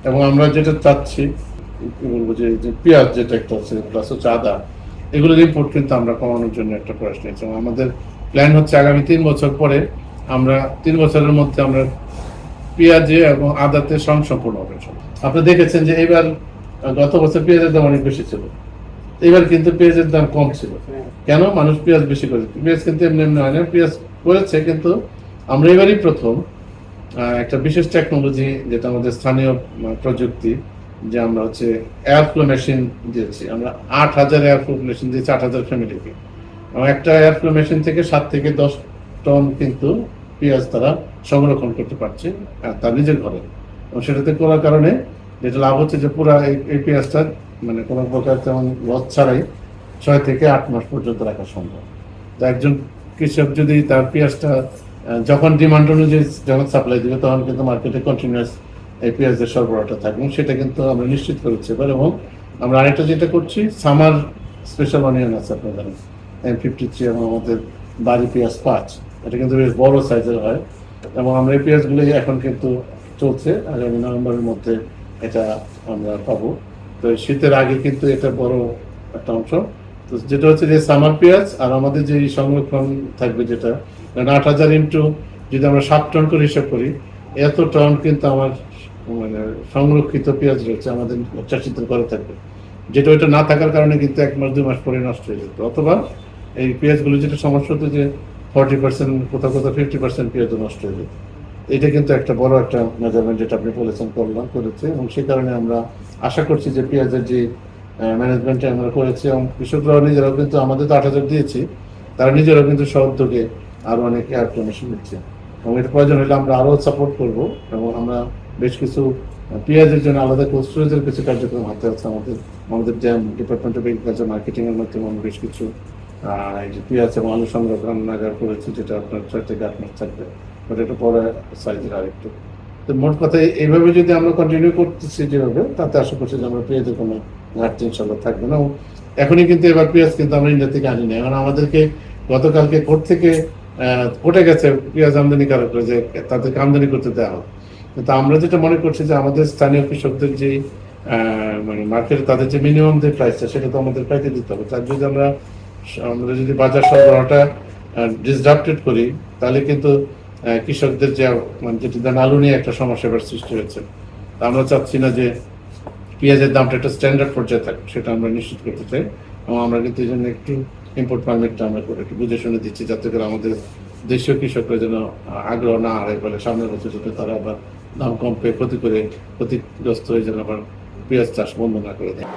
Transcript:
এবং আমরা যেটা চাচ্ছি কি বলবো যে পেঁয়াজ যেটা একটা আছে প্লাস হচ্ছে আদা, এগুলোর ইম্পোর্ট কিন্তু আমরা কমানোর জন্য একটা প্রয়াস নিয়েছি এবং আমাদের প্ল্যান হচ্ছে আগামী 3 বছর পরে আমরা 3 বছরের মধ্যে আমরা পেঁয়াজে এবং আদাতে সম্পূর্ণ হবে। আপনি দেখেছেন যে এবার গত বছর পেঁয়াজের দাম অনেক বেশি ছিল, এবার কিন্তু পেঁয়াজের দাম কম ছিল। কেন? মানুষ পেঁয়াজ বেশি করেছে। পেঁয়াজ কিন্তু এমনি এমনি হয় না, পেঁয়াজ করেছে, কিন্তু আমরা এবারই প্রথম একটা বিশেষ টেকনোলজি, যেটা আমাদের স্থানীয় প্রযুক্তি, যে আমরা হচ্ছে এয়ার ফ্লো মেশিন দিয়েছি। আমরা 8,000 এয়ার ফ্লো মেশিন দিয়েছি 8,000 ফ্যামিলিকে, এবং একটা এয়ার ফ্লো মেশিন থেকে 7 থেকে 10 টন কিন্তু পেঁয়াজ তারা সংরক্ষণ করতে পারছে তার নিজের ঘরে। এবং সেটাতে করার কারণে যেটা লাভ হচ্ছে যে পুরা এই পেঁয়াজটা মানে কোনো প্রকার তেমন লস ছাড়াই 6 থেকে 8 মাস পর্যন্ত রাখা সম্ভব। তো একজন কৃষক যদি তার পেঁয়াজটা যখন ডিমান্ড অনুযায়ী যখন সাপ্লাই দিবে, তখন কিন্তু মার্কেটে কন্টিনিউয়াস এই পেঁয়াজের সরবরাহটা থাকবে, সেটা কিন্তু আমরা নিশ্চিত করেছি এবার। এবং আমরা আরেকটা যেটা করছি, সামার স্পেশাল অনিয়ন আছে, আপনার জানেন M53, এবং আমাদের বাড়ি পেঁয়াজ 5, এটা কিন্তু বেশ বড় সাইজের হয়। এবং আমরা এই পেঁয়াজগুলোই এখন কিন্তু চলছে, আগামী নভেম্বরের মধ্যে এটা আমরা পাবো। তো শীতের আগে কিন্তু এটা বড় একটা অংশ। তো যেটা হচ্ছে যে সামার পেঁয়াজ, আর আমাদের যে সংরক্ষণ থাকবে যেটা 8,000 ইন্টু যদি আমরা 7 টন করে হিসাব করি, এত টন কিন্তু আমার মানে সংরক্ষিত পেঁয়াজ রয়েছে আমাদের চাষিদের ঘরে থাকবে, যেটা ওইটা না থাকার কারণে কিন্তু 1 মাস 2 মাস পরে নষ্ট হয়ে যেত। অথবা এই পেঁয়াজগুলো যেটা সমস্যা হতো যে 40%, কোথাও কোথাও 50% পেঁয়াজও নষ্ট হয়ে যেত। এটা কিন্তু একটা বড় একটা মেজারমেন্ট, যেটা আপনি বলেছেন করেছে, এবং সেই কারণে আমরা আশা করছি যে পেঁয়াজের যে ম্যানেজমেন্টে আমরা করেছি, এবং কৃষকরাও নিজেরাও কিন্তু, আমাদের তো 8,000 দিয়েছি, তারা নিজেরাও কিন্তু সহযোগে আরো অনেক এয়ার মেশিন নিচ্ছে, এবং এটা প্রয়োজন হলে আমরা আরো সাপোর্ট করব। এবং আমরা বেশ কিছু পেঁয়াজের জন্য আলাদা কোল্ড স্টোরেজের কিছু কার্যক্রম হাতে আছে আমাদের, আমাদের ড্যাম ডিপার্টমেন্ট অফ এগ্রিকালচার মার্কেটিং এর মাধ্যমে আমরা বেশ কিছু এই যে পেঁয়াজ এবং আলু সংরক্ষণ করেছি, যেটা আপনার 6 থেকে 8 মাস থাকবে, ওটা একটু পরে সাইজের আরেকটু। তো মোট কথা এইভাবে যদি আমরা কন্টিনিউ করতেছি যেভাবে, তাতে আশা করছি যে আমরা পেঁয়াজের কোনো ঘাটতি ইনশাল্লাহ থাকবে না। এখনই কিন্তু এবার পেঁয়াজ কিন্তু আমরা ইন্ডিয়া থেকে আনি না, এখন আমাদেরকে গতকালকে কোর্ট থেকে কোর্টে গেছে পেঁয়াজ আমদানি করার করে যে তাদেরকে আমদানি করতে দেওয়া হোক। কিন্তু আমরা যেটা মনে করছি যে আমাদের স্থানীয় কৃষকদের যে মানে মার্কেটে তাদের যে মিনিমাম যে প্রাইসটা, সেটা তো আমাদের পাইতে দিতে হবে। তার যদি আমরা যদি বাজার সরবরাহটা ডিসরাপ্টেড করি, তাহলে কিন্তু কৃষকদের যে মানে যেটি দেন আলু নিয়ে একটা সমস্যা এবার সৃষ্টি হয়েছে। আমরা চাচ্ছি না যে পেঁয়াজের দামটা একটা স্ট্যান্ডার্ড পর্যায়ে থাকে, সেটা আমরা নিশ্চিত করতে চাই। এবং আমরা কিন্তু এই জন্য একটু ইম্পোর্ট পারমিটটা আমরা করে একটু বুঝে শুনে দিচ্ছি, যাতে করে আমাদের দেশীয় কৃষকরা যেন আগ্রহ না হারায়, ফলে সামনের বছর যাতে তারা আবার দাম কম পেয়ে ক্ষতিগ্রস্ত হয়ে যেন আবার পেঁয়াজ চাষ বন্ধ না করে দেয়।